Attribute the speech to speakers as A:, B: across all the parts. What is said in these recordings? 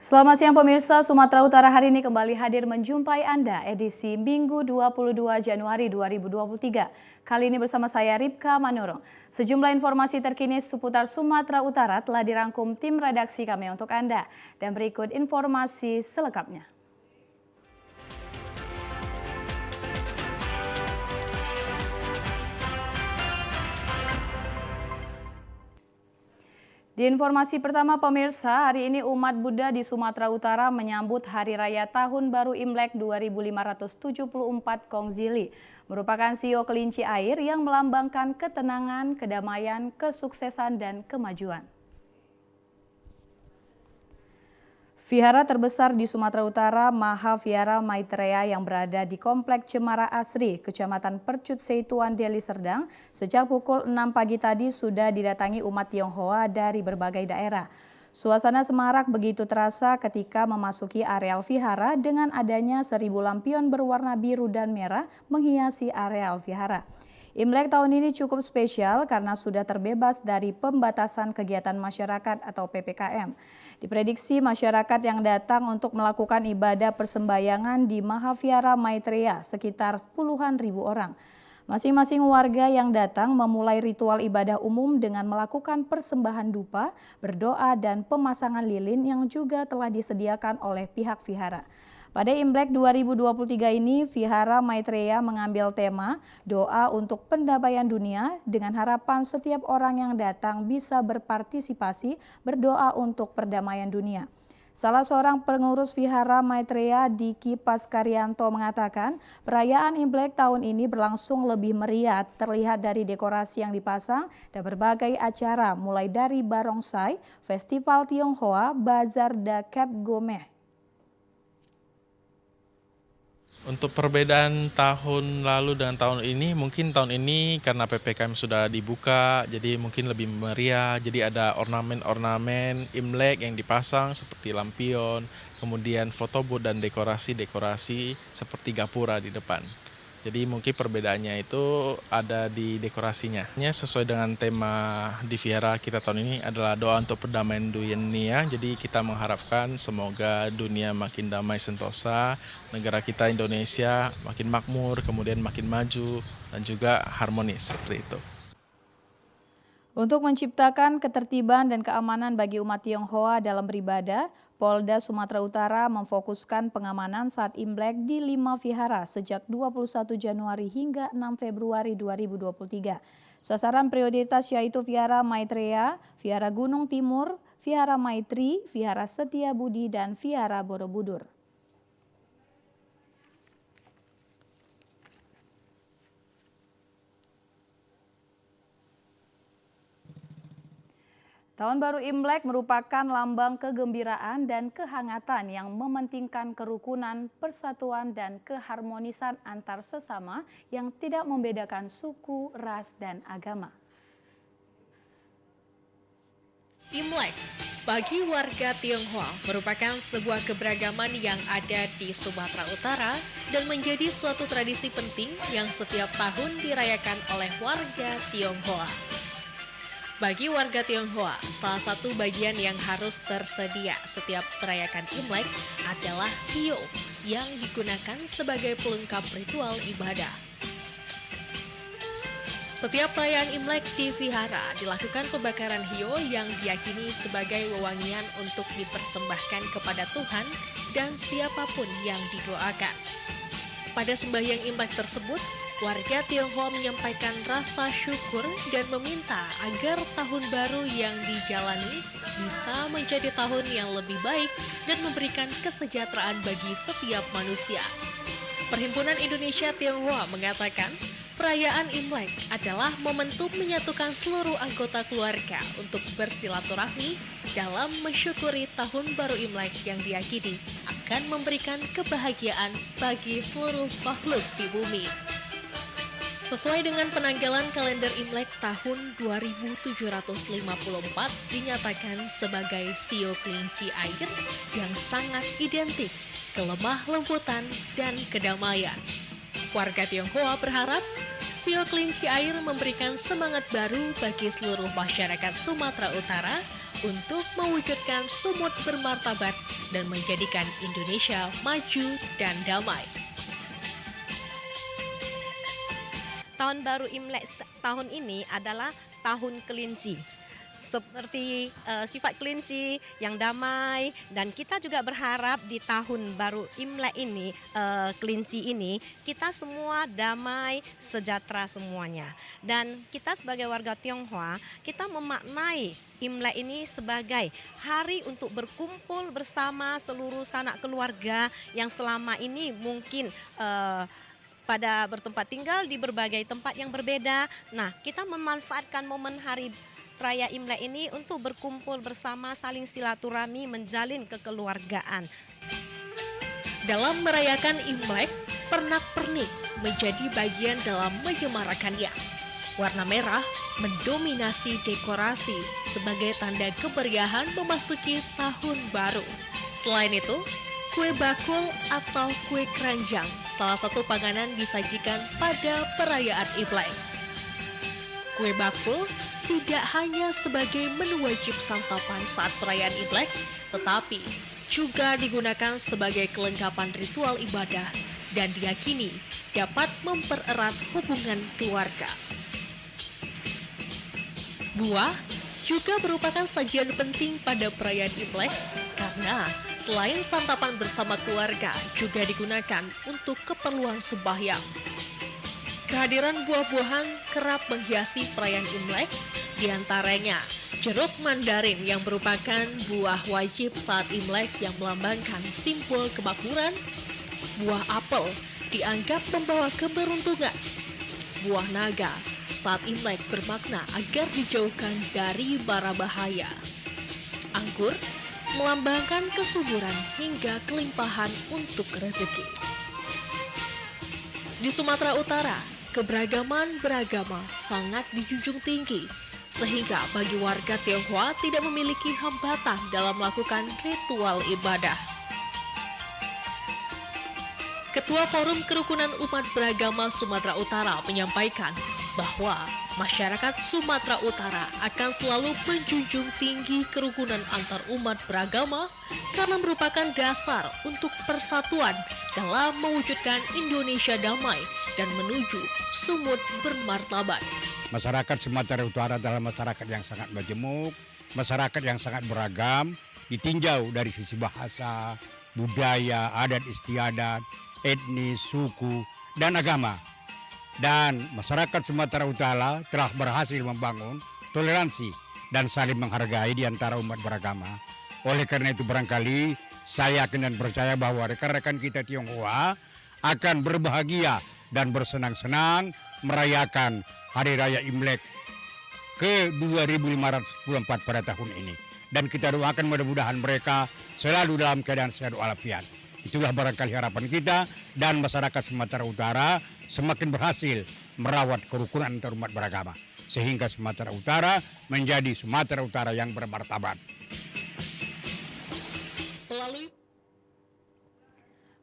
A: Selamat siang pemirsa, Sumatera Utara hari ini kembali hadir menjumpai Anda edisi Minggu 22 Januari 2023. Kali ini bersama saya Ripka Manurung. Sejumlah informasi terkini seputar Sumatera Utara telah dirangkum tim redaksi kami untuk Anda. Dan berikut informasi selengkapnya. Di informasi pertama pemirsa, hari ini umat Buddha di Sumatera Utara menyambut Hari Raya Tahun Baru Imlek 2574 Kongzili, merupakan sio kelinci air yang melambangkan ketenangan, kedamaian, kesuksesan, dan kemajuan. Vihara terbesar di Sumatera Utara, Mahavihara Maitreya yang berada di Komplek Cemara Asri, Kecamatan Percut Seituan, Deli Serdang, sejak pukul 6 pagi tadi sudah didatangi umat Tionghoa dari berbagai daerah. Suasana semarak begitu terasa ketika memasuki areal vihara dengan adanya 1000 lampion berwarna biru dan merah menghiasi areal vihara. Imlek tahun ini cukup spesial karena sudah terbebas dari pembatasan kegiatan masyarakat atau PPKM. Diprediksi masyarakat yang datang untuk melakukan ibadah persembayangan di Mahavihara Maitreya sekitar puluhan ribu orang. Masing-masing warga yang datang memulai ritual ibadah umum dengan melakukan persembahan dupa, berdoa, dan pemasangan lilin yang juga telah disediakan oleh pihak vihara. Pada Imlek 2023 ini, Vihara Maitreya mengambil tema doa untuk pendamaian dunia dengan harapan setiap orang yang datang bisa berpartisipasi berdoa untuk perdamaian dunia. Salah seorang pengurus Vihara Maitreya, Diki Paskaryanto, mengatakan perayaan Imlek tahun ini berlangsung lebih meriah terlihat dari dekorasi yang dipasang dan berbagai acara mulai dari barongsai, festival Tionghoa, bazar da Cap Gomeh.
B: Untuk perbedaan tahun lalu dengan tahun ini, mungkin tahun ini karena PPKM sudah dibuka, jadi mungkin lebih meriah. Jadi ada ornamen-ornamen Imlek yang dipasang seperti lampion, kemudian foto booth dan dekorasi-dekorasi seperti gapura di depan. Jadi mungkin perbedaannya itu ada di dekorasinya. Sesuai dengan tema di Vihara kita tahun ini adalah doa untuk perdamaian dunia. Jadi kita mengharapkan semoga dunia makin damai sentosa, negara kita Indonesia makin makmur, kemudian makin maju dan juga harmonis seperti itu.
A: Untuk menciptakan ketertiban dan keamanan bagi umat Tionghoa dalam beribadah, Polda Sumatera Utara memfokuskan pengamanan saat Imlek di 5 vihara sejak 21 Januari hingga 6 Februari 2023. Sasaran prioritas yaitu Vihara Maitreya, Vihara Gunung Timur, Vihara Maitri, Vihara Setia Budi, dan Vihara Borobudur. Tahun Baru Imlek merupakan lambang kegembiraan dan kehangatan yang mementingkan kerukunan, persatuan, dan keharmonisan antar sesama yang tidak membedakan suku, ras, dan agama.
C: Imlek bagi warga Tionghoa merupakan sebuah keberagaman yang ada di Sumatera Utara dan menjadi suatu tradisi penting yang setiap tahun dirayakan oleh warga Tionghoa. Bagi warga Tionghoa, salah satu bagian yang harus tersedia setiap merayakan Imlek adalah hiyo yang digunakan sebagai pelengkap ritual ibadah. Setiap perayaan Imlek di vihara dilakukan pembakaran hiyo yang diyakini sebagai wewangian untuk dipersembahkan kepada Tuhan dan siapapun yang didoakan. Pada sembahyang Imlek tersebut, warga Tionghoa menyampaikan rasa syukur dan meminta agar tahun baru yang dijalani bisa menjadi tahun yang lebih baik dan memberikan kesejahteraan bagi setiap manusia. Perhimpunan Indonesia Tionghoa mengatakan, perayaan Imlek adalah momentum menyatukan seluruh anggota keluarga untuk bersilaturahmi dalam mensyukuri tahun baru Imlek yang diyakini akan memberikan kebahagiaan bagi seluruh makhluk di bumi. Sesuai dengan penanggalan kalender Imlek tahun 2754 dinyatakan sebagai sio kelinci air yang sangat identik, kelemah lembutan, dan kedamaian. Warga Tionghoa berharap sio kelinci air memberikan semangat baru bagi seluruh masyarakat Sumatera Utara untuk mewujudkan sumut bermartabat dan menjadikan Indonesia maju dan damai.
D: Tahun baru Imlek tahun ini adalah tahun kelinci. Seperti sifat kelinci yang damai, dan kita juga berharap di tahun baru Imlek ini, kelinci ini, kita semua damai, sejahtera semuanya. Dan kita sebagai warga Tionghoa, kita memaknai Imlek ini sebagai hari untuk berkumpul bersama seluruh sanak keluarga yang selama ini mungkin pada bertempat tinggal di berbagai tempat yang berbeda. Nah, kita memanfaatkan momen hari raya Imlek ini untuk berkumpul bersama, saling silaturahmi, menjalin kekeluargaan.
C: Dalam merayakan Imlek, pernak-pernik menjadi bagian dalam menyemarakannya. Warna merah mendominasi dekorasi sebagai tanda kemeriahan memasuki tahun baru. Selain itu, kue bakul atau kue keranjang salah satu panganan disajikan pada perayaan Imlek. Kue bakul tidak hanya sebagai menu wajib santapan saat perayaan Imlek, tetapi juga digunakan sebagai kelengkapan ritual ibadah dan diyakini dapat mempererat hubungan keluarga. Buah juga merupakan sajian penting pada perayaan Imlek karena selain santapan bersama keluarga juga digunakan untuk keperluan sembahyang. Kehadiran buah-buahan kerap menghiasi perayaan Imlek, diantaranya jeruk mandarin yang merupakan buah wajib saat Imlek yang melambangkan simbol kemakmuran. Buah apel dianggap membawa keberuntungan. Buah naga saat Imlek bermakna agar dijauhkan dari bara bahaya. Anggur melambangkan kesuburan hingga kelimpahan untuk rezeki. Di Sumatera Utara, keberagaman beragama sangat dijunjung tinggi, sehingga bagi warga Tionghoa tidak memiliki hambatan dalam melakukan ritual ibadah. Ketua Forum Kerukunan Umat Beragama Sumatera Utara menyampaikan bahwa masyarakat Sumatera Utara akan selalu menjunjung tinggi kerukunan antar umat beragama karena merupakan dasar untuk persatuan dalam mewujudkan Indonesia damai dan menuju sumut bermartabat.
E: Masyarakat Sumatera Utara adalah masyarakat yang sangat majemuk, masyarakat yang sangat beragam, ditinjau dari sisi bahasa, budaya, adat istiadat, etnis, suku, dan agama. Dan masyarakat Sumatera Utara telah berhasil membangun toleransi dan saling menghargai di antara umat beragama. Oleh karena itu barangkali saya yakin dan percaya bahwa rekan-rekan kita Tionghoa akan berbahagia dan bersenang-senang merayakan Hari Raya Imlek ke-2544 pada tahun ini. Dan kita doakan mudah-mudahan mereka selalu dalam keadaan sehat walafiat. Itulah barangkali harapan kita, dan masyarakat Sumatera Utara semakin berhasil merawat kerukunan antar umat beragama. Sehingga Sumatera Utara menjadi Sumatera Utara yang bermartabat.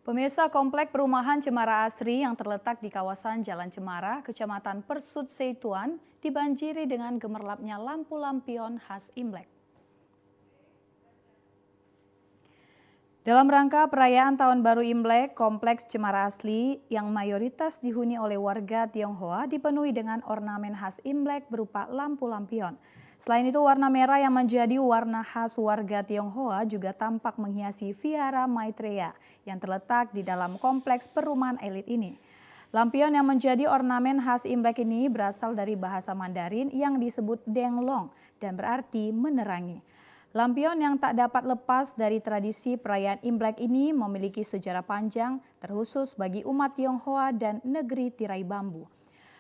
A: Pemirsa, komplek perumahan Cemara Asri yang terletak di kawasan Jalan Cemara, Kecamatan Persut Seituan, dibanjiri dengan gemerlapnya lampu lampion khas Imlek. Dalam rangka perayaan Tahun Baru Imlek, Kompleks Cemara Asli yang mayoritas dihuni oleh warga Tionghoa dipenuhi dengan ornamen khas Imlek berupa lampu lampion. Selain itu, warna merah yang menjadi warna khas warga Tionghoa juga tampak menghiasi Vihara Maitreya yang terletak di dalam kompleks perumahan elit ini. Lampion yang menjadi ornamen khas Imlek ini berasal dari bahasa Mandarin yang disebut Denglong dan berarti menerangi. Lampion yang tak dapat lepas dari tradisi perayaan Imlek ini memiliki sejarah panjang, terkhusus bagi umat Tionghoa dan negeri tirai bambu.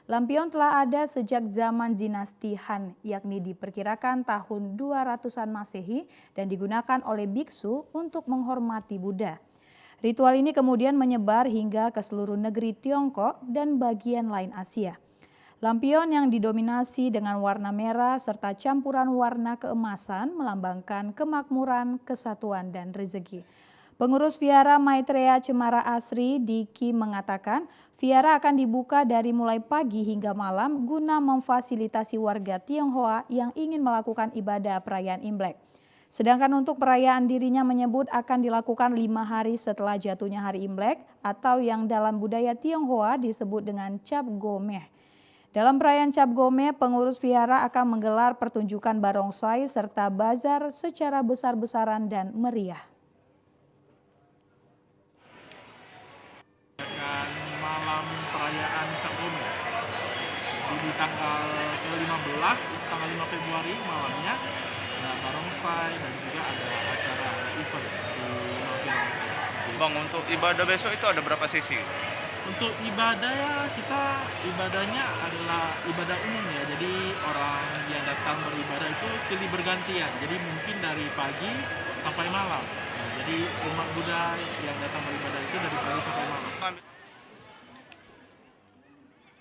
A: Lampion telah ada sejak zaman dinasti Han, yakni diperkirakan tahun 200-an Masehi dan digunakan oleh biksu untuk menghormati Buddha. Ritual ini kemudian menyebar hingga ke seluruh negeri Tiongkok dan bagian lain Asia. Lampion yang didominasi dengan warna merah serta campuran warna keemasan melambangkan kemakmuran, kesatuan, dan rezeki. Pengurus Vihara Maitreya Cemara Asri, Diki, mengatakan vihara akan dibuka dari mulai pagi hingga malam guna memfasilitasi warga Tionghoa yang ingin melakukan ibadah perayaan Imlek. Sedangkan untuk perayaan dirinya menyebut akan dilakukan 5 hari setelah jatuhnya hari Imlek atau yang dalam budaya Tionghoa disebut dengan Cap Gomeh. Dalam perayaan Cap Gomeh, pengurus vihara akan menggelar pertunjukan barongsai serta bazar secara besar-besaran dan meriah.
B: Malam perayaan Cap Gomeh di tanggal ke-15, tanggal 5 Februari malamnya ada barongsai dan juga ada acara event di Mafia.
F: Bang, untuk ibadah besok itu ada berapa sesi?
B: Untuk ibadah ya, kita ibadahnya adalah ibadah umum ya. Jadi orang yang datang beribadah itu silih bergantian. Jadi mungkin dari pagi sampai malam. Nah, jadi umat Buddha yang datang beribadah itu dari pagi sampai malam.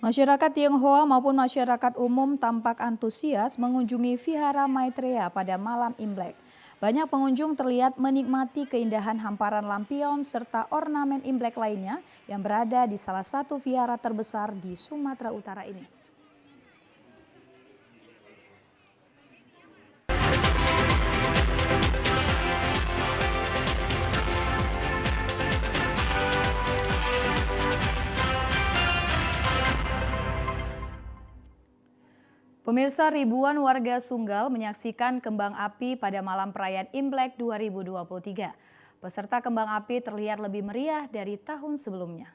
A: Masyarakat Tionghoa maupun masyarakat umum tampak antusias mengunjungi Vihara Maitreya pada malam Imlek. Banyak pengunjung terlihat menikmati keindahan hamparan lampion serta ornamen Imlek lainnya yang berada di salah satu vihara terbesar di Sumatera Utara ini. Pemirsa, ribuan warga Sunggal menyaksikan kembang api pada malam perayaan Imlek 2023. Peserta kembang api terlihat lebih meriah dari tahun sebelumnya.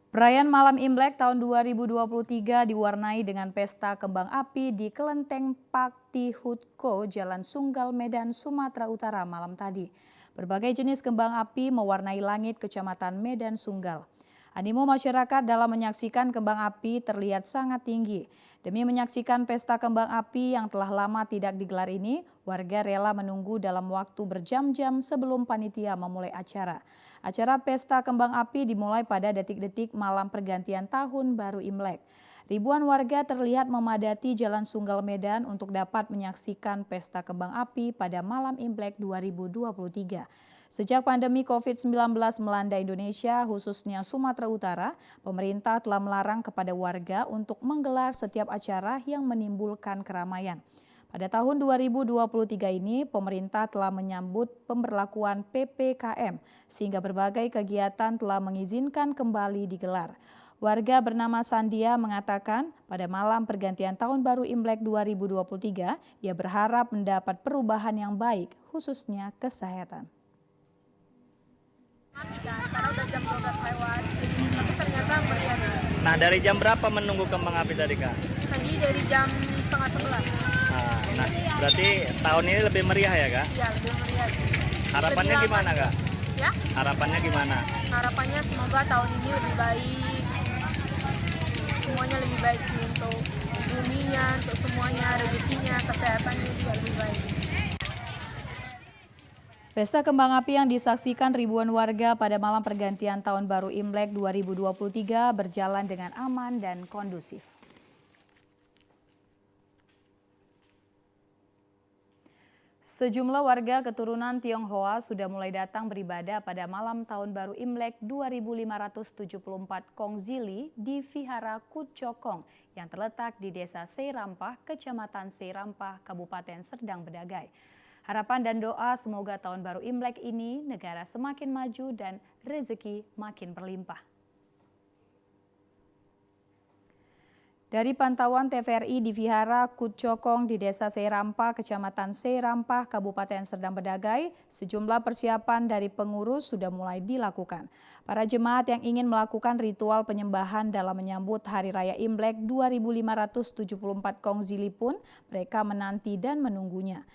A: Perayaan malam Imlek tahun 2023 diwarnai dengan pesta kembang api di Kelenteng Pakti Hutko, Jalan Sunggal, Medan, Sumatera Utara malam tadi. Berbagai jenis kembang api mewarnai langit Kecamatan Medan Sunggal. Animo masyarakat dalam menyaksikan kembang api terlihat sangat tinggi. Demi menyaksikan pesta kembang api yang telah lama tidak digelar ini, warga rela menunggu dalam waktu berjam-jam sebelum panitia memulai acara. Acara pesta kembang api dimulai pada detik-detik malam pergantian tahun baru Imlek. Ribuan warga terlihat memadati Jalan Sunggal Medan untuk dapat menyaksikan pesta kembang api pada malam Imlek 2023. Sejak pandemi COVID-19 melanda Indonesia, khususnya Sumatera Utara, pemerintah telah melarang kepada warga untuk menggelar setiap acara yang menimbulkan keramaian. Pada tahun 2023 ini, pemerintah telah menyambut pemberlakuan PPKM, sehingga berbagai kegiatan telah mengizinkan kembali digelar. Warga bernama Sandia mengatakan pada malam pergantian tahun baru Imlek 2023, ia berharap mendapat perubahan yang baik, khususnya kesehatan.
G: Karena udah jam 12 lewat, tapi ternyata meriah.
F: Nah, dari jam berapa menunggu kembang api tadi, Kak?
G: Tadi dari jam setengah 11.
F: Nah, berarti tahun ini lebih meriah ya, Kak?
G: Ya, lebih meriah sih.
F: Harapannya
G: Lebih
F: gimana,
G: lama.
F: Kak?
G: Ya,
F: Harapannya gimana?
G: harapannya semoga tahun ini lebih baik. Semuanya lebih baik sih, untuk buminya, untuk semuanya, rezekinya, kesehatannya juga lebih baik.
A: Pesta kembang api yang disaksikan ribuan warga pada malam pergantian tahun baru Imlek 2023 berjalan dengan aman dan kondusif. Sejumlah warga keturunan Tionghoa sudah mulai datang beribadah pada malam tahun baru Imlek 2574 Kongzili di Vihara Kucokong yang terletak di Desa Seirampah, Kecamatan Seirampah, Kabupaten Serdang Bedagai. Harapan dan doa semoga tahun baru Imlek ini negara semakin maju dan rezeki makin berlimpah. Dari pantauan TVRI di Vihara Kucokong di Desa Seirampah, Kecamatan Seirampah, Kabupaten Serdang Bedagai, sejumlah persiapan dari pengurus sudah mulai dilakukan. Para jemaat yang ingin melakukan ritual penyembahan dalam menyambut Hari Raya Imlek 2574 Kongzili pun mereka menanti dan menunggunya.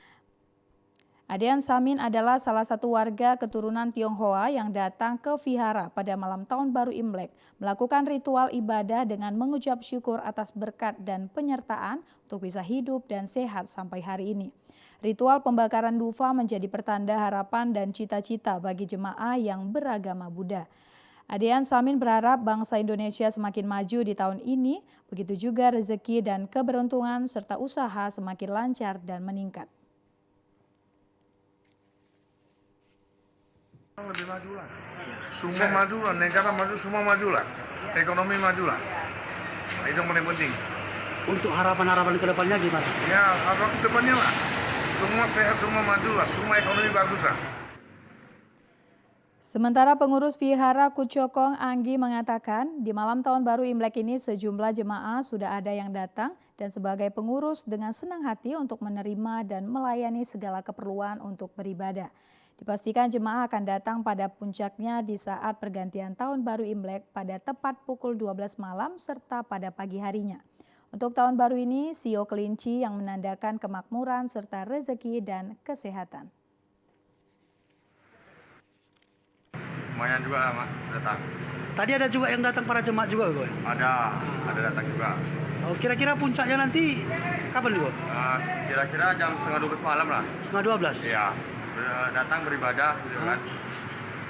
A: Adean Samin adalah salah satu warga keturunan Tionghoa yang datang ke Vihara pada malam tahun baru Imlek, melakukan ritual ibadah dengan mengucap syukur atas berkat dan penyertaan untuk bisa hidup dan sehat sampai hari ini. Ritual pembakaran dufa menjadi pertanda harapan dan cita-cita bagi jemaah yang beragama Buddha. Adean Samin berharap bangsa Indonesia semakin maju di tahun ini, begitu juga rezeki dan keberuntungan serta usaha semakin lancar dan meningkat.
H: Lebih maju lah. Semua maju lah, negara maju, semua maju lah. Ekonomi maju lah. Nah, itu yang paling penting.
I: Untuk harapan-harapan ke depannya gimana?
H: Ya, harapan ke depannya lah. Semua sehat, semua maju lah, semua ekonomi bagus lah.
A: Sementara pengurus Vihara Kucokong Anggi mengatakan di malam tahun baru Imlek ini sejumlah jemaah sudah ada yang datang dan sebagai pengurus dengan senang hati untuk menerima dan melayani segala keperluan untuk beribadah. Dipastikan jemaah akan datang pada puncaknya di saat pergantian tahun baru Imlek pada tepat pukul 12 malam serta pada pagi harinya. Untuk tahun baru ini, Sio Kelinci yang menandakan kemakmuran serta rezeki dan kesehatan.
H: Lumayan juga lah, Mas, datang.
I: Tadi ada juga yang datang para jemaat juga, Go?
H: Ada datang juga.
I: Oh, kira-kira puncaknya nanti kapan, Go?
H: Kira-kira jam setengah 12 malam lah.
I: Setengah 12?
H: Iya, datang beribadah gitu kan.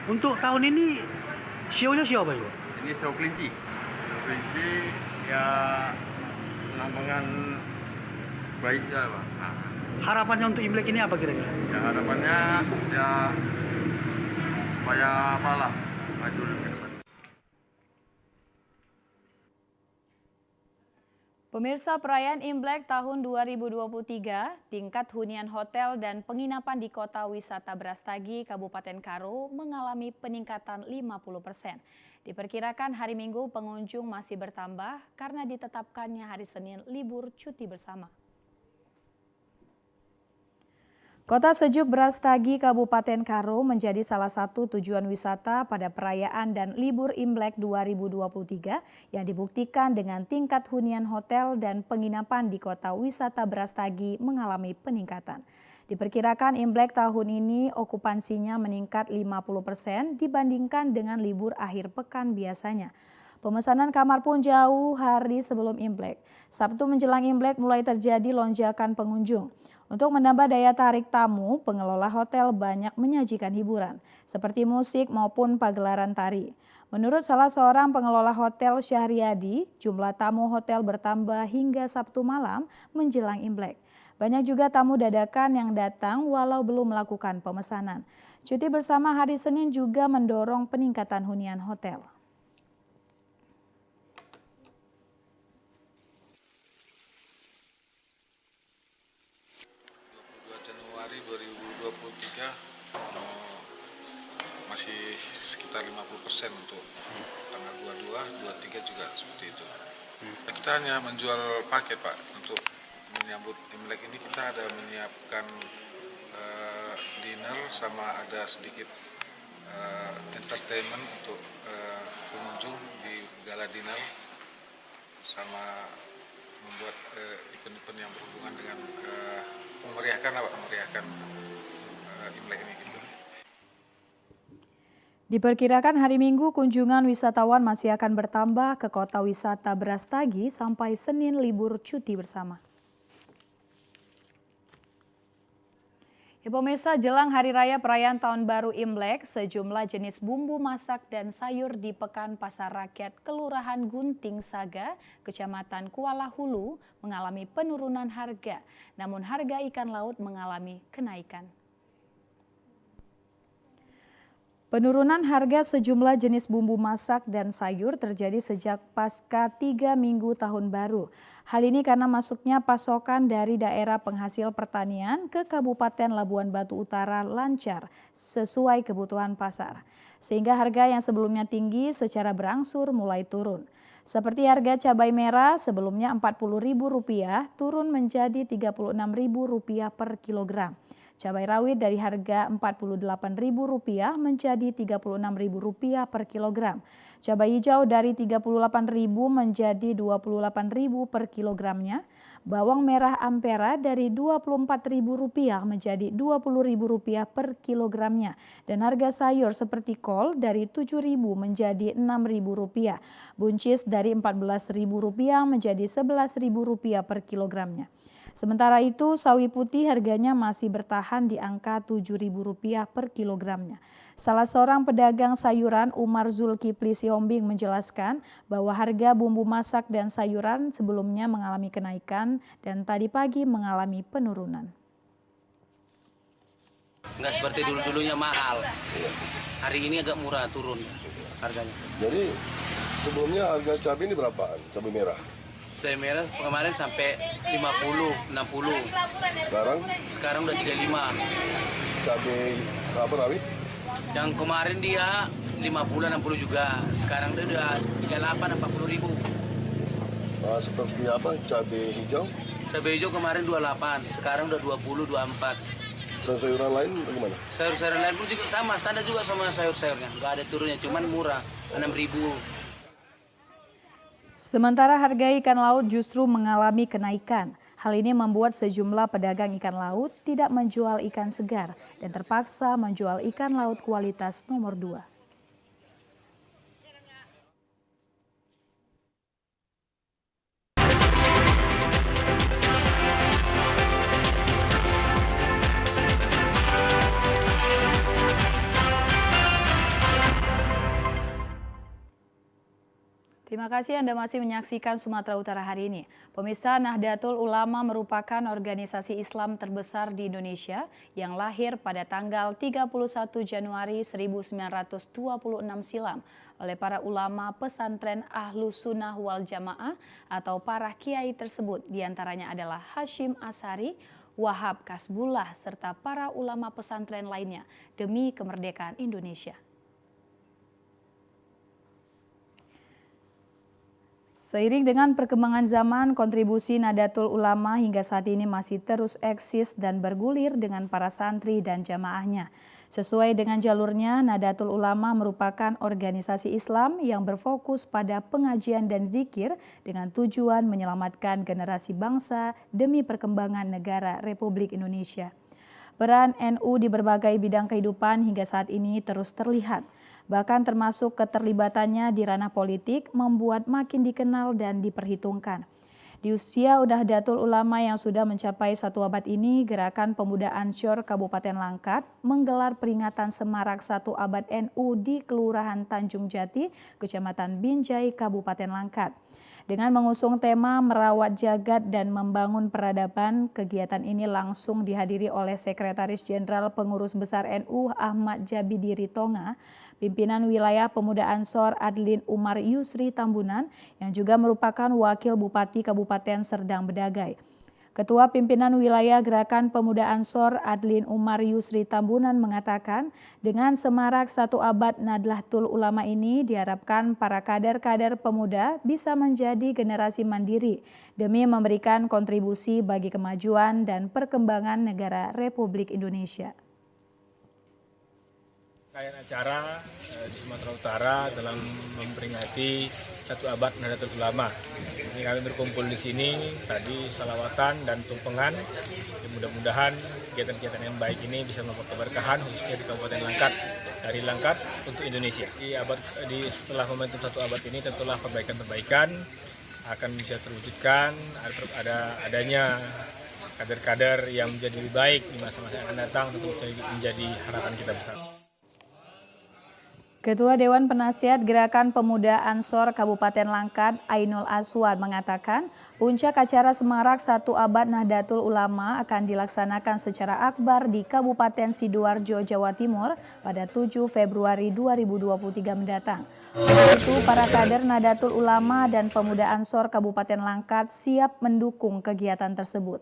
I: Untuk tahun ini, sionya sio apa, Go?
H: Ini Sio Kelinci. Sio Kelinci ya lambang baiknya, Pak. Nah,
I: Harapannya untuk Imlek ini apa kira-kira?
H: ya harapannya ya supaya apalah maju ke depan.
A: Pemirsa, perayaan Imlek tahun 2023, tingkat hunian hotel dan penginapan di Kota Wisata Brastagi, Kabupaten Karo mengalami peningkatan 50%. Diperkirakan hari Minggu pengunjung masih bertambah karena ditetapkannya hari Senin libur cuti bersama. Kota sejuk Brastagi, Kabupaten Karo menjadi salah satu tujuan wisata pada perayaan dan libur Imlek 2023 yang dibuktikan dengan tingkat hunian hotel dan penginapan di Kota Wisata Brastagi mengalami peningkatan. Diperkirakan Imlek tahun ini okupansinya meningkat 50% dibandingkan dengan libur akhir pekan biasanya. Pemesanan kamar pun jauh hari sebelum Imlek. Sabtu menjelang Imlek mulai terjadi lonjakan pengunjung. Untuk menambah daya tarik tamu, pengelola hotel banyak menyajikan hiburan, seperti musik maupun pagelaran tari. Menurut salah seorang pengelola hotel Syahriadi, jumlah tamu hotel bertambah hingga Sabtu malam menjelang Imlek. Banyak juga tamu dadakan yang datang walau belum melakukan pemesanan. Cuti bersama hari Senin juga mendorong peningkatan hunian hotel.
J: Januari 2023 masih sekitar 50% untuk tanggal 22, 23 juga seperti itu. Kita hanya menjual paket, Pak. Untuk menyambut Imlek ini kita ada menyiapkan dinner sama ada sedikit entertainment untuk pengunjung di gala dinner sama membuat event-event yang berhubungan dengan memeriahkan Imlek ini gitu.
A: Diperkirakan hari Minggu kunjungan wisatawan masih akan bertambah ke Kota Wisata Brastagi sampai Senin libur cuti bersama. Ya, pemirsa, jelang Hari Raya Perayaan Tahun Baru Imlek, sejumlah jenis bumbu masak dan sayur di Pekan Pasar Rakyat Kelurahan Gunting Saga, Kecamatan Kuala Hulu mengalami penurunan harga, namun harga ikan laut mengalami kenaikan. Penurunan harga sejumlah jenis bumbu masak dan sayur terjadi sejak pasca 3 minggu tahun baru. Hal ini karena masuknya pasokan dari daerah penghasil pertanian ke Kabupaten Labuan Batu Utara lancar sesuai kebutuhan pasar. Sehingga harga yang sebelumnya tinggi secara berangsur mulai turun. Seperti harga cabai merah sebelumnya Rp40.000 turun menjadi Rp36.000 per kilogram. Cabai rawit dari harga Rp48.000 menjadi Rp36.000 per kilogram. Cabai hijau dari Rp38.000 menjadi Rp28.000 per kilogramnya. Bawang merah Ampera dari Rp24.000 menjadi Rp20.000 per kilogramnya. Dan harga sayur seperti kol dari Rp7.000 menjadi Rp6.000. Buncis dari Rp14.000 menjadi Rp11.000 per kilogramnya. Sementara itu, sawi putih harganya masih bertahan di angka Rp7.000 per kilogramnya. Salah seorang pedagang sayuran, Umar Zulkifli Siombing, menjelaskan bahwa harga bumbu masak dan sayuran sebelumnya mengalami kenaikan dan tadi pagi mengalami penurunan.
K: Nggak seperti dulu-dulunya mahal. Hari ini agak murah turun harganya.
L: Jadi sebelumnya harga cabai ini berapa? Cabai merah?
K: Cabai merah kemarin sampai 50, 60. Sekarang udah 35.
L: Cabai apa rawit?
K: Yang kemarin dia 50, 60 juga. Sekarang dia udah 38, 40 ribu.
L: Seperti apa? Cabai hijau?
K: Cabai hijau kemarin 28, sekarang udah 20, 24.
L: Sayur-sayuran lain bagaimana?
K: Sayur-sayuran lain pun juga sama, standar juga sama sayur-sayurnya. Nggak ada turunnya, cuman murah, 6.000.
A: Sementara harga ikan laut justru mengalami kenaikan. Hal ini membuat sejumlah pedagang ikan laut tidak menjual ikan segar dan terpaksa menjual ikan laut kualitas nomor 2. Terima kasih Anda masih menyaksikan Sumatera Utara hari ini. Pemirsa, Nahdlatul Ulama merupakan organisasi Islam terbesar di Indonesia yang lahir pada tanggal 31 Januari 1926 silam oleh para ulama pesantren Ahlus Sunnah wal Jamaah atau para kiai tersebut. Diantaranya adalah Hashim Asy'ari, Wahab Kasbullah, serta para ulama pesantren lainnya demi kemerdekaan Indonesia. Seiring dengan perkembangan zaman, kontribusi Nahdlatul Ulama hingga saat ini masih terus eksis dan bergulir dengan para santri dan jamaahnya. Sesuai dengan jalurnya, Nahdlatul Ulama merupakan organisasi Islam yang berfokus pada pengajian dan zikir dengan tujuan menyelamatkan generasi bangsa demi perkembangan negara Republik Indonesia. Peran NU di berbagai bidang kehidupan hingga saat ini terus terlihat. Bahkan termasuk keterlibatannya di ranah politik membuat makin dikenal dan diperhitungkan. Di usia Nahdlatul Ulama yang sudah mencapai 1 abad ini, Gerakan Pemuda Ansor Kabupaten Langkat menggelar peringatan semarak 1 abad NU di Kelurahan Tanjung Jati, Kecamatan Binjai, Kabupaten Langkat. Dengan mengusung tema merawat jagat dan membangun peradaban, kegiatan ini langsung dihadiri oleh Sekretaris Jenderal Pengurus Besar NU Ahmad Jabidi Ritonga, pimpinan wilayah Pemuda Ansor Adlin Umar Yusri Tambunan yang juga merupakan Wakil Bupati Kabupaten Serdang Bedagai. Ketua Pimpinan Wilayah Gerakan Pemuda Ansor Adlin Umar Yusri Tambunan mengatakan dengan semarak 1 abad Nahdlatul Ulama ini diharapkan para kader-kader pemuda bisa menjadi generasi mandiri demi memberikan kontribusi bagi kemajuan dan perkembangan negara Republik Indonesia.
M: Rangkaian acara di Sumatera Utara dalam memperingati 1 abad Nahdlatul Ulama. Ini kami berkumpul di sini tadi salawatan dan tumpengan. Mudah-mudahan kegiatan-kegiatan yang baik ini bisa membawa keberkahan khususnya di Kabupaten Langkat, dari Langkat untuk Indonesia. Setelah momentum 1 abad ini tentulah perbaikan-perbaikan akan bisa terwujudkan, adanya kader-kader yang menjadi lebih baik di masa-masa yang akan datang untuk menjadi harapan kita bersama.
A: Ketua Dewan Penasihat Gerakan Pemuda Ansor Kabupaten Langkat, Ainul Aswad mengatakan, puncak acara semarak 1 abad Nahdlatul Ulama akan dilaksanakan secara akbar di Kabupaten Sidoarjo, Jawa Timur pada 7 Februari 2023 mendatang. Untuk itu, para kader Nahdlatul Ulama dan Pemuda Ansor Kabupaten Langkat siap mendukung kegiatan tersebut.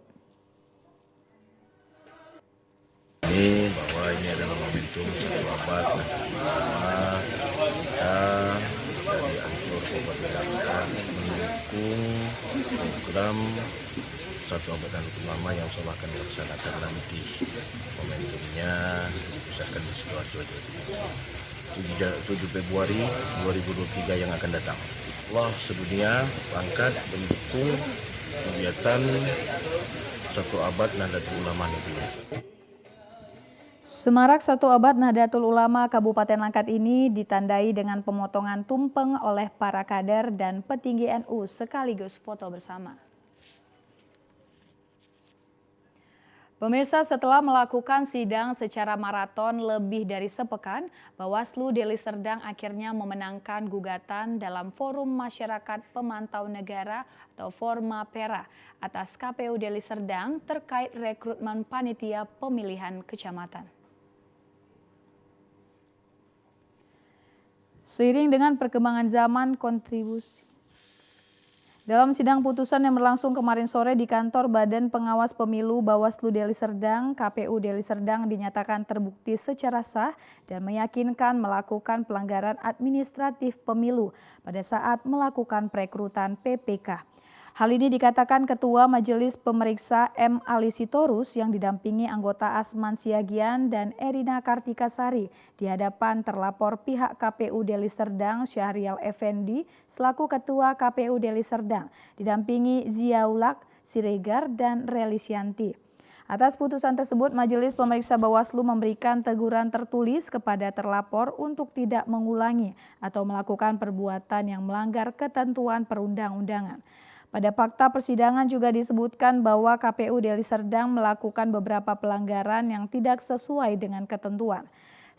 N: Ini bahwa ini adalah momentum 1 abad dari Ansor Kabupaten Langkat mendukung program 1 abad Nahdlatul Ulama yang insya Allah akan dilaksanakan nanti. Momentumnya dipisahkan di Sidoarjo, Jawa Timur, 7 Februari 2023 yang akan datang. Allah sedunia Langkat mendukung kegiatan 1 abad Nahdlatul Ulama nantinya.
A: Semarak 1 abad Nahdlatul Ulama Kabupaten Langkat ini ditandai dengan pemotongan tumpeng oleh para kader dan petinggi NU sekaligus foto bersama. Pemirsa, setelah melakukan sidang secara maraton lebih dari sepekan, Bawaslu Deli Serdang akhirnya memenangkan gugatan dalam Forum Masyarakat Pemantau Negara atau Forma-Pera atas KPU Deli Serdang terkait rekrutmen panitia pemilihan kecamatan. Seiring dengan perkembangan zaman kontribusi. Dalam sidang putusan yang berlangsung kemarin sore di kantor Badan Pengawas Pemilu Bawaslu Deli Serdang, KPU Deli Serdang dinyatakan terbukti secara sah dan meyakinkan melakukan pelanggaran administratif pemilu pada saat melakukan perekrutan PPK. Hal ini dikatakan Ketua Majelis Pemeriksa M. Ali Sitorus yang didampingi anggota Asman Siagian dan Erina Kartikasari di hadapan terlapor pihak KPU Deli Serdang Syahrial Effendi selaku Ketua KPU Deli Serdang didampingi Ziaulak Siregar dan Relisyanti. Atas putusan tersebut, Majelis Pemeriksa Bawaslu memberikan teguran tertulis kepada terlapor untuk tidak mengulangi atau melakukan perbuatan yang melanggar ketentuan perundang-undangan. Pada fakta persidangan juga disebutkan bahwa KPU Deli Serdang melakukan beberapa pelanggaran yang tidak sesuai dengan ketentuan.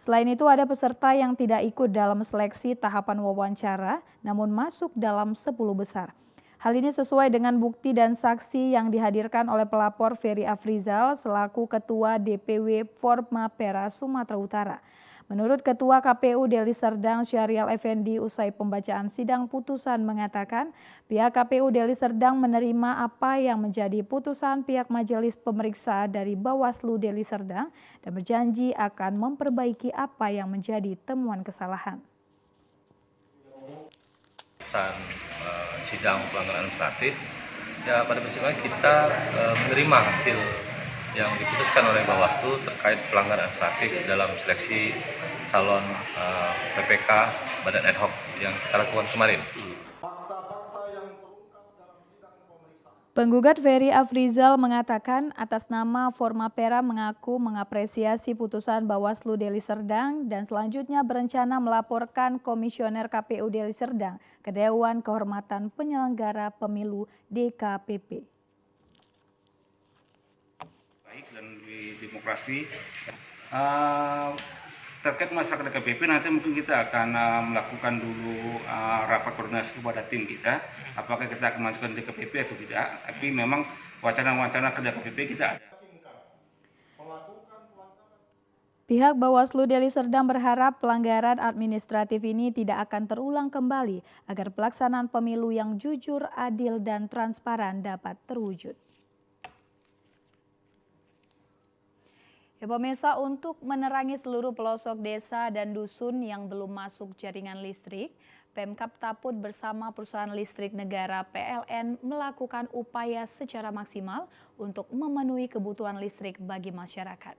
A: Selain itu ada peserta yang tidak ikut dalam seleksi tahapan wawancara namun masuk dalam 10 besar. Hal ini sesuai dengan bukti dan saksi yang dihadirkan oleh pelapor Ferry Afrizal selaku Ketua DPW Formapera Sumatera Utara. Menurut Ketua KPU Deli Serdang Syahrial Effendi usai pembacaan sidang putusan mengatakan pihak KPU Deli Serdang menerima apa yang menjadi putusan pihak majelis pemeriksa dari Bawaslu Deli Serdang dan berjanji akan memperbaiki apa yang menjadi temuan kesalahan.
O: Sidang pelanggaran administratif, ya pada prinsipnya kita menerima hasil yang diputuskan oleh Bawaslu terkait pelanggaran administratif dalam seleksi calon PPK Badan Ad Hoc yang kita lakukan kemarin.
A: Penggugat Ferry Afrizal mengatakan atas nama Formapera mengaku mengapresiasi putusan Bawaslu Deli Serdang dan selanjutnya berencana melaporkan Komisioner KPU Deli Serdang ke Dewan Kehormatan Penyelenggara Pemilu DKPP.
I: Dan di demokrasi terkait masalah DKPP nanti mungkin kita akan melakukan dulu rapat koordinasi kepada tim kita apakah kita akan masukkan DKPP atau tidak, tapi memang wacana-wacana ke DKPP kita ada.
A: Pihak Bawaslu Deli Serdang berharap pelanggaran administratif ini tidak akan terulang kembali agar pelaksanaan pemilu yang jujur, adil, dan transparan dapat terwujud. Ya pemirsa, untuk menerangi seluruh pelosok desa dan dusun yang belum masuk jaringan listrik, Pemkab Taput bersama perusahaan listrik negara PLN melakukan upaya secara maksimal untuk memenuhi kebutuhan listrik bagi masyarakat.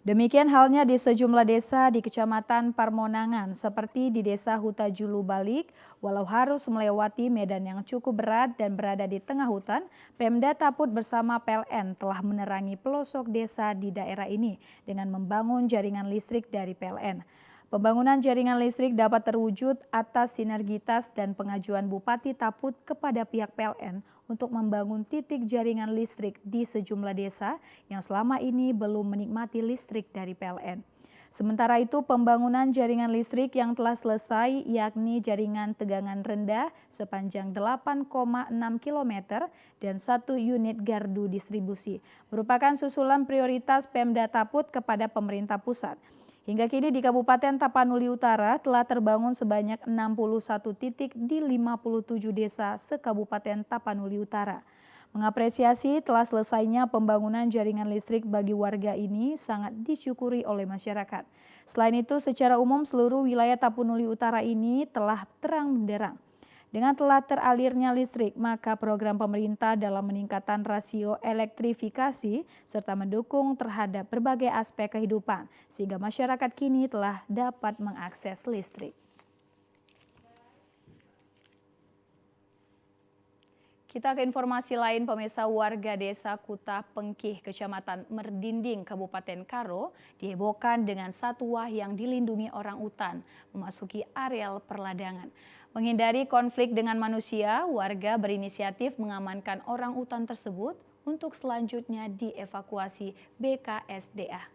A: Demikian halnya di sejumlah desa di Kecamatan Parmonangan seperti di Desa Huta Julu Balik, walau harus melewati medan yang cukup berat dan berada di tengah hutan, Pemda Taput bersama PLN telah menerangi pelosok desa di daerah ini dengan membangun jaringan listrik dari PLN. Pembangunan jaringan listrik dapat terwujud atas sinergitas dan pengajuan Bupati Taput kepada pihak PLN untuk membangun titik jaringan listrik di sejumlah desa yang selama ini belum menikmati listrik dari PLN. Sementara itu pembangunan jaringan listrik yang telah selesai yakni jaringan tegangan rendah sepanjang 8,6 km dan 1 unit gardu distribusi merupakan susulan prioritas Pemda Taput kepada pemerintah pusat. Hingga kini di Kabupaten Tapanuli Utara telah terbangun sebanyak 61 titik di 57 desa se-Kabupaten Tapanuli Utara. Mengapresiasi telah selesainya pembangunan jaringan listrik bagi warga ini sangat disyukuri oleh masyarakat. Selain itu secara umum seluruh wilayah Tapanuli Utara ini telah terang benderang. Dengan telah teralirnya listrik, maka program pemerintah dalam meningkatkan rasio elektrifikasi serta mendukung terhadap berbagai aspek kehidupan, sehingga masyarakat kini telah dapat mengakses listrik. Kita ke informasi lain, pemirsa. Warga desa Kuta Pengkih, Kecamatan Merdinding, Kabupaten Karo, dihebohkan dengan satwa yang dilindungi orang utan memasuki areal perladangan. Menghindari konflik dengan manusia, warga berinisiatif mengamankan orang utan tersebut untuk selanjutnya dievakuasi BKSDA.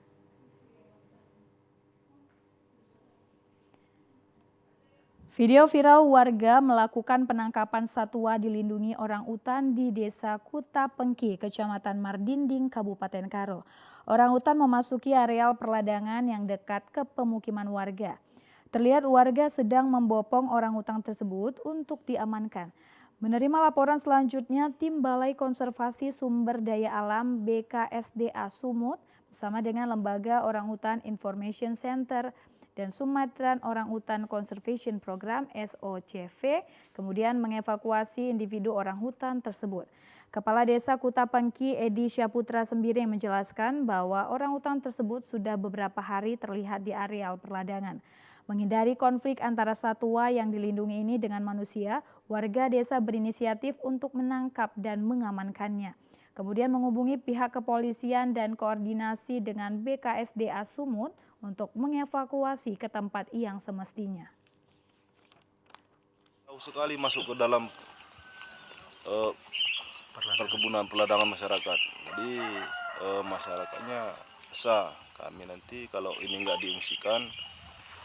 A: Video viral warga melakukan penangkapan satwa dilindungi orang utan di Desa Kuta Pengki, Kecamatan Mardinding, Kabupaten Karo. Orang utan memasuki areal perladangan yang dekat ke pemukiman warga. Terlihat warga sedang membopong orang utan tersebut untuk diamankan. Menerima laporan selanjutnya, tim Balai Konservasi Sumber Daya Alam BKSDA Sumut bersama dengan Lembaga Orangutan Information Center dan Sumatera Orangutan Conservation Program SOCV kemudian mengevakuasi individu orangutan tersebut. Kepala Desa Kuta Pengki Edi Syaputra Sembiring menjelaskan bahwa orangutan tersebut sudah beberapa hari terlihat di areal perladangan. Menghindari konflik antara satwa yang dilindungi ini dengan manusia, warga desa berinisiatif untuk menangkap dan mengamankannya. Kemudian menghubungi pihak kepolisian dan koordinasi dengan BKSDA Sumut untuk mengevakuasi ke tempat yang semestinya.
L: Jauh sekali masuk ke dalam perkebunan peladangan masyarakat. Jadi masyarakatnya resah. Kami nanti kalau ini nggak diungsikan,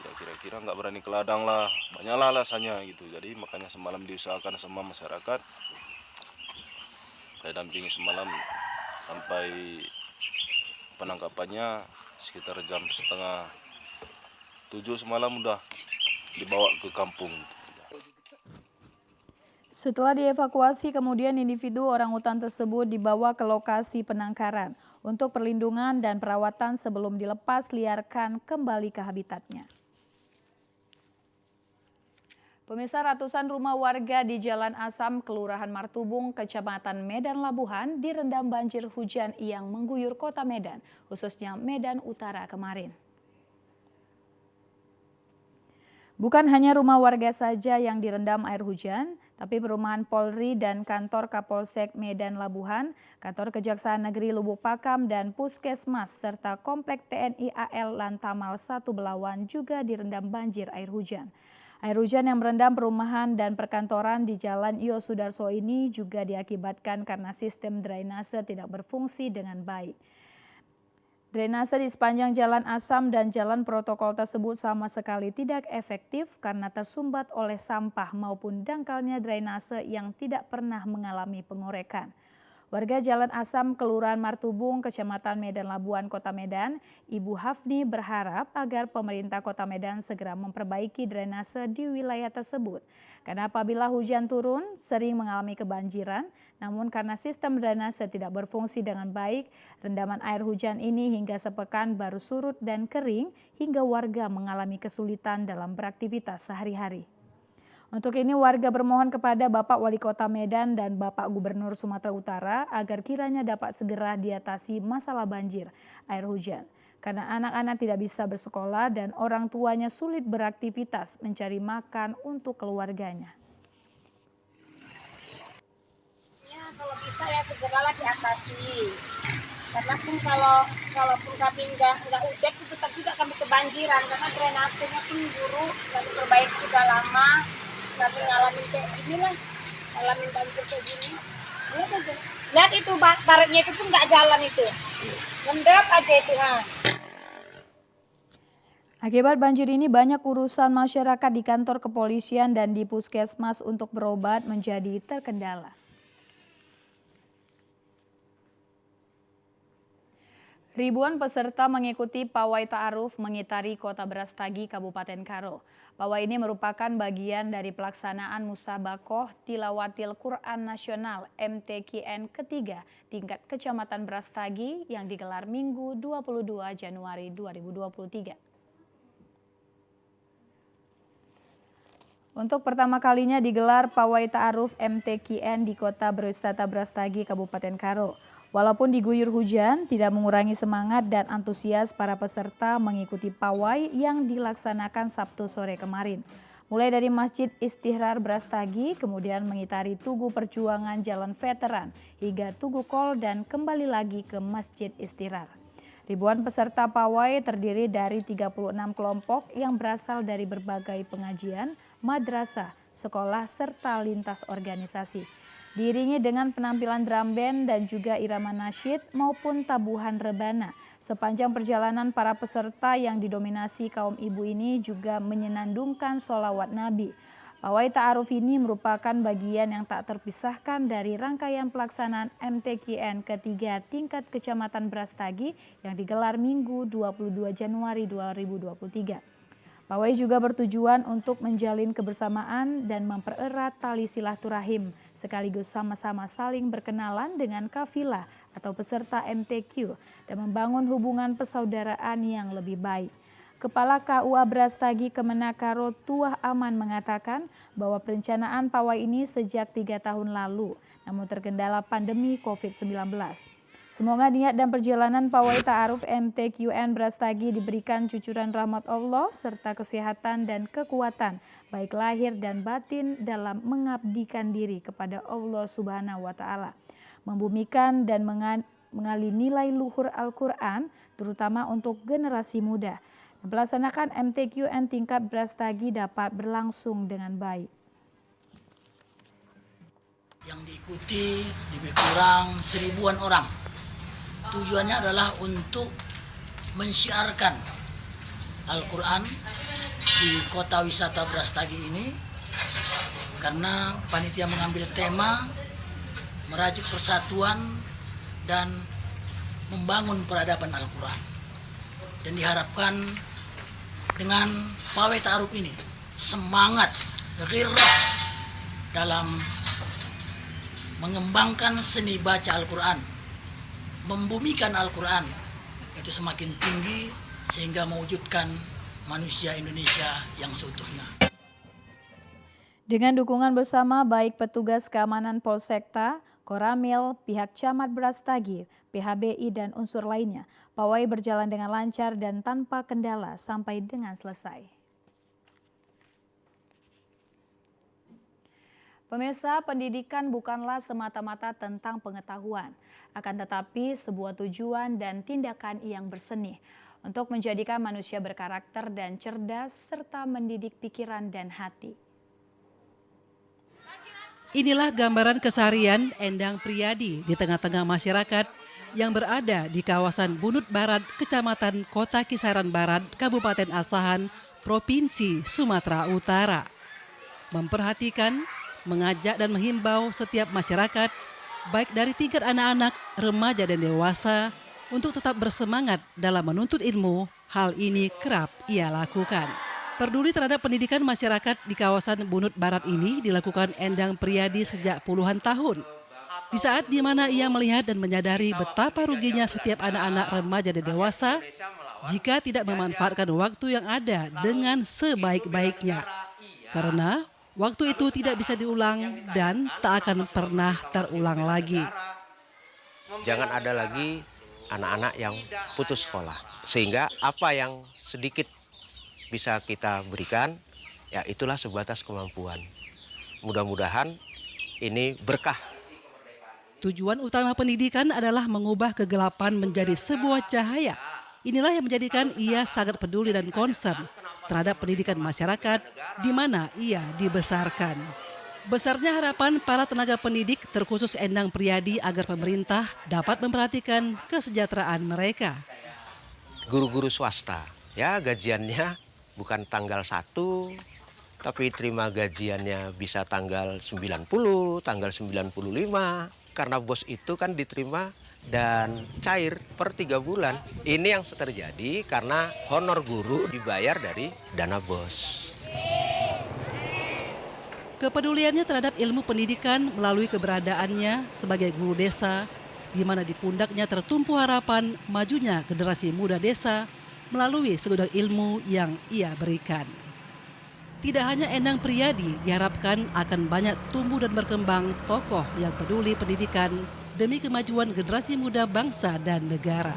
L: ya kira-kira nggak berani ke ladang lah. Banyaklah alasannya gitu. Jadi makanya semalam diusahakan sama masyarakat. Saya dampingi semalam sampai penangkapannya sekitar jam 6:30 semalam udah dibawa ke kampung.
A: Setelah dievakuasi, kemudian individu orangutan tersebut dibawa ke lokasi penangkaran untuk perlindungan dan perawatan sebelum dilepas liarkan kembali ke habitatnya. Pemirsa, ratusan rumah warga di Jalan Asam, Kelurahan Martubung, Kecamatan Medan Labuhan direndam banjir hujan yang mengguyur kota Medan, khususnya Medan Utara kemarin. Bukan hanya rumah warga saja yang direndam air hujan, tapi perumahan Polri dan kantor Kapolsek Medan Labuhan, kantor Kejaksaan Negeri Lubuk Pakam dan Puskesmas serta Komplek TNI AL Lantamal 1 Belawan juga direndam banjir air hujan. Air hujan yang merendam perumahan dan perkantoran di Jalan Iyo Sudarso ini juga diakibatkan karena sistem drainase tidak berfungsi dengan baik. Drainase di sepanjang Jalan Asam dan jalan protokol tersebut sama sekali tidak efektif karena tersumbat oleh sampah maupun dangkalnya drainase yang tidak pernah mengalami pengorekan. Warga Jalan Asam, Kelurahan Martubung, Kecamatan Medan Labuhan, Kota Medan, Ibu Hafni berharap agar pemerintah Kota Medan segera memperbaiki drainase di wilayah tersebut. Karena apabila hujan turun, sering mengalami kebanjiran, namun karena sistem drainase tidak berfungsi dengan baik, rendaman air hujan ini hingga sepekan baru surut dan kering hingga warga mengalami kesulitan dalam beraktivitas sehari-hari. Untuk ini warga bermohon kepada Bapak Wali Kota Medan dan Bapak Gubernur Sumatera Utara agar kiranya dapat segera diatasi masalah banjir air hujan. Karena anak-anak tidak bisa bersekolah dan orang tuanya sulit beraktivitas mencari makan untuk keluarganya.
P: Ya, kalau bisa ya segeralah diatasi. Karena pun kalaupun kami nggak hujan tetap juga kami kebanjiran karena drainasenya pun buruk, kami perbaiki sudah lama. Kami ngalamin kayak gini lah, ngalamin banjir kayak gini. Lihat aja, lihat itu baretnya itu pun nggak jalan itu, ngendap aja itu.
A: Akibat banjir ini banyak urusan masyarakat di kantor kepolisian dan di puskesmas untuk berobat menjadi terkendala. Ribuan peserta mengikuti pawai ta'aruf mengitari Kota Brastagi, Kabupaten Karo. Pawai ini merupakan bagian dari pelaksanaan Musabakoh Tilawatil Quran Nasional MTQN ketiga tingkat Kecamatan Brastagi yang digelar Minggu 22 Januari 2023. Untuk pertama kalinya digelar pawai ta'aruf MTQN di Kota Berwisata Brastagi, Kabupaten Karo. Walaupun diguyur hujan, tidak mengurangi semangat dan antusias para peserta mengikuti pawai yang dilaksanakan Sabtu sore kemarin. Mulai dari Masjid Istihrar Brastagi, kemudian mengitari Tugu Perjuangan Jalan Veteran, hingga Tugu Kol dan kembali lagi ke Masjid Istihrar. Ribuan peserta pawai terdiri dari 36 kelompok yang berasal dari berbagai pengajian, madrasah, sekolah, serta lintas organisasi. diiringi dengan penampilan drum band dan juga irama nasyid maupun tabuhan rebana. Sepanjang perjalanan para peserta yang didominasi kaum ibu ini juga menyenandungkan sholawat Nabi. Pawai Ta'aruf ini merupakan bagian yang tak terpisahkan dari rangkaian pelaksanaan MTQN ketiga tingkat Kecamatan Brastagi yang digelar Minggu 22 Januari 2023. Pawai juga bertujuan untuk menjalin kebersamaan dan mempererat tali silaturahim, sekaligus sama-sama saling berkenalan dengan kafilah atau peserta MTQ dan membangun hubungan persaudaraan yang lebih baik. Kepala KUA Brastagi Kemenakaro Tuah Aman mengatakan bahwa perencanaan pawai ini sejak 3 tahun lalu, namun terkendala pandemi COVID-19. Semoga niat dan perjalanan pawai Ta'aruf MTQN Brastagi diberikan cucuran rahmat Allah serta kesehatan dan kekuatan, baik lahir dan batin dalam mengabdikan diri kepada Allah Subhanahu wa Ta'ala, membumikan dan mengali nilai luhur Al-Quran, terutama untuk generasi muda. Melaksanakan MTQN tingkat Brastagi dapat berlangsung dengan baik.
Q: Yang diikuti lebih kurang 1000-an orang. Tujuannya adalah untuk mensyiarkan Al-Quran di kota wisata Brastagi ini, karena panitia mengambil tema merajuk persatuan dan membangun peradaban Al-Quran. Dan diharapkan dengan pawai Ta'aruf ini semangat, ghirah dalam mengembangkan seni baca Al-Quran, membumikan Al-Quran itu semakin tinggi sehingga mewujudkan manusia Indonesia yang seutuhnya.
A: Dengan dukungan bersama baik petugas keamanan Polsekta, Koramil, pihak Camat Brastagi, PHBI dan unsur lainnya, pawai berjalan dengan lancar dan tanpa kendala sampai dengan selesai. Pemirsa, pendidikan bukanlah semata-mata tentang pengetahuan, akan tetapi sebuah tujuan dan tindakan yang berseni untuk menjadikan manusia berkarakter dan cerdas serta mendidik pikiran dan hati.
R: Inilah gambaran keseharian Endang Priyadi di tengah-tengah masyarakat yang berada di kawasan Bunut Barat, Kecamatan Kota Kisaran Barat, Kabupaten Asahan, Provinsi Sumatera Utara. Memperhatikan, mengajak dan menghimbau setiap masyarakat, baik dari tingkat anak-anak, remaja dan dewasa, untuk tetap bersemangat dalam menuntut ilmu. Hal ini kerap ia lakukan. Peduli terhadap pendidikan masyarakat di kawasan Bunut Barat ini dilakukan Endang Priyadi sejak puluhan tahun. Di saat di mana ia melihat dan menyadari betapa ruginya setiap anak-anak, remaja dan dewasa jika tidak memanfaatkan waktu yang ada dengan sebaik-baiknya. Karena waktu itu tidak bisa diulang dan tak akan pernah terulang lagi.
S: Jangan ada lagi anak-anak yang putus sekolah. Sehingga apa yang sedikit bisa kita berikan, ya itulah sebatas kemampuan. Mudah-mudahan ini berkah.
R: Tujuan utama pendidikan adalah mengubah kegelapan menjadi sebuah cahaya. Inilah yang menjadikan ia sangat peduli dan concern terhadap pendidikan masyarakat di mana ia dibesarkan. Besarnya harapan para tenaga pendidik, terkhusus Endang Priyadi, agar pemerintah dapat memperhatikan kesejahteraan mereka.
S: Guru-guru swasta, ya gajiannya bukan tanggal 1, tapi terima gajiannya bisa tanggal 90, tanggal 95. Karena bos itu kan diterima dan cair per 3 bulan. Ini yang terjadi karena honor guru dibayar dari dana bos.
R: Kepeduliannya terhadap ilmu pendidikan melalui keberadaannya sebagai guru desa, di mana di pundaknya tertumpu harapan majunya generasi muda desa melalui segudang ilmu yang ia berikan. Tidak hanya Endang Priyadi, diharapkan akan banyak tumbuh dan berkembang tokoh yang peduli pendidikan demi kemajuan generasi muda bangsa dan negara.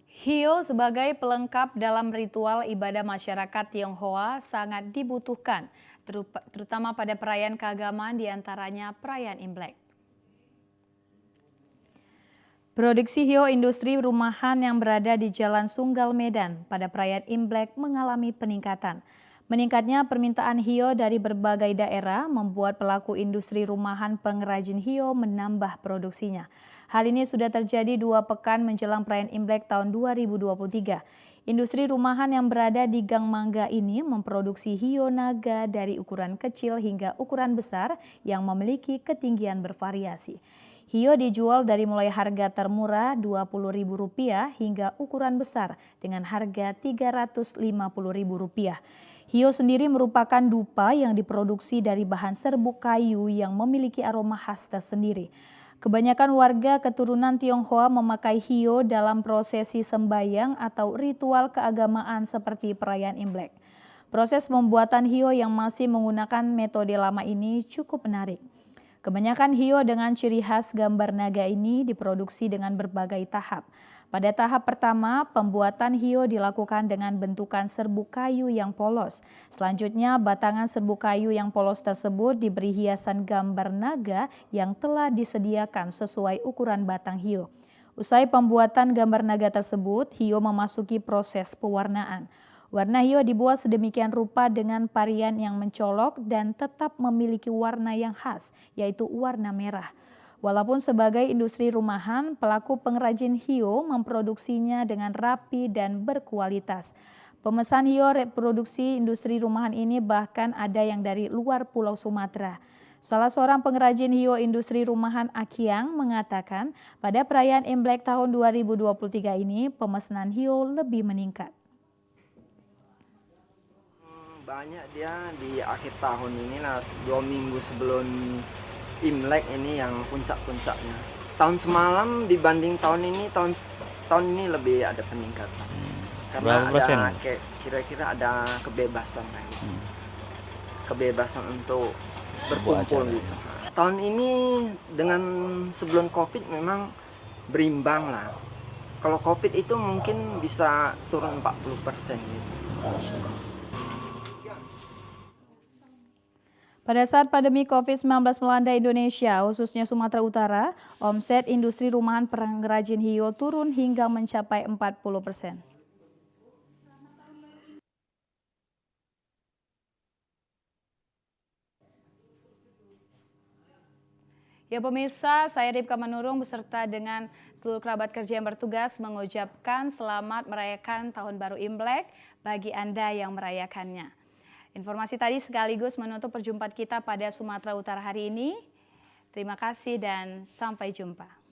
A: Hiyo sebagai pelengkap dalam ritual ibadah masyarakat Tionghoa sangat dibutuhkan, terutama pada perayaan keagamaan diantaranya perayaan Imlek. Produksi hiyo industri rumahan yang berada di Jalan Sunggal Medan pada perayaan Imlek mengalami peningkatan. Meningkatnya permintaan hiyo dari berbagai daerah membuat pelaku industri rumahan pengrajin hiyo menambah produksinya. Hal ini sudah terjadi 2 pekan menjelang perayaan Imlek tahun 2023. Industri rumahan yang berada di Gang Mangga ini memproduksi hiyo naga dari ukuran kecil hingga ukuran besar yang memiliki ketinggian bervariasi. Hiyo dijual dari mulai harga termurah Rp20.000 hingga ukuran besar dengan harga Rp350.000. Hiyo sendiri merupakan dupa yang diproduksi dari bahan serbuk kayu yang memiliki aroma khas tersendiri. Kebanyakan warga keturunan Tionghoa memakai hiyo dalam prosesi sembayang atau ritual keagamaan seperti perayaan Imlek. Proses pembuatan hiyo yang masih menggunakan metode lama ini cukup menarik. Kebanyakan hiyo dengan ciri khas gambar naga ini diproduksi dengan berbagai tahap. Pada tahap pertama, pembuatan hiyo dilakukan dengan bentukan serbuk kayu yang polos. Selanjutnya, batangan serbuk kayu yang polos tersebut diberi hiasan gambar naga yang telah disediakan sesuai ukuran batang hiyo. Usai pembuatan gambar naga tersebut, hiyo memasuki proses pewarnaan. Warna hiyo dibuat sedemikian rupa dengan varian yang mencolok dan tetap memiliki warna yang khas, yaitu warna merah. Walaupun sebagai industri rumahan, pelaku pengrajin hiyo memproduksinya dengan rapi dan berkualitas. Pemesan hiyo reproduksi industri rumahan ini bahkan ada yang dari luar Pulau Sumatera. Salah seorang pengrajin hiyo industri rumahan Akiang mengatakan pada perayaan Imlek tahun 2023 ini pemesanan hiyo lebih meningkat.
T: Banyak dia di akhir tahun ini lah, 2 minggu sebelum Imlek ini yang puncak-puncaknya. Tahun semalam dibanding tahun ini, tahun ini lebih ada peningkatan. Karena ada kira-kira ada kebebasan kebebasan untuk berkumpul gitu. Tahun ini dengan sebelum Covid memang berimbang lah. Kalau Covid itu mungkin bisa turun 40% gitu.
A: Pada saat pandemi COVID-19 melanda Indonesia, khususnya Sumatera Utara, omset industri rumahan pengrajin hiyo turun hingga mencapai 40%. Ya pemirsa, saya Ripka Manurung beserta dengan seluruh kerabat kerja yang bertugas mengucapkan selamat merayakan Tahun Baru Imlek bagi Anda yang merayakannya. Informasi tadi sekaligus menutup perjumpaan kita pada Sumatera Utara hari ini. Terima kasih dan sampai jumpa.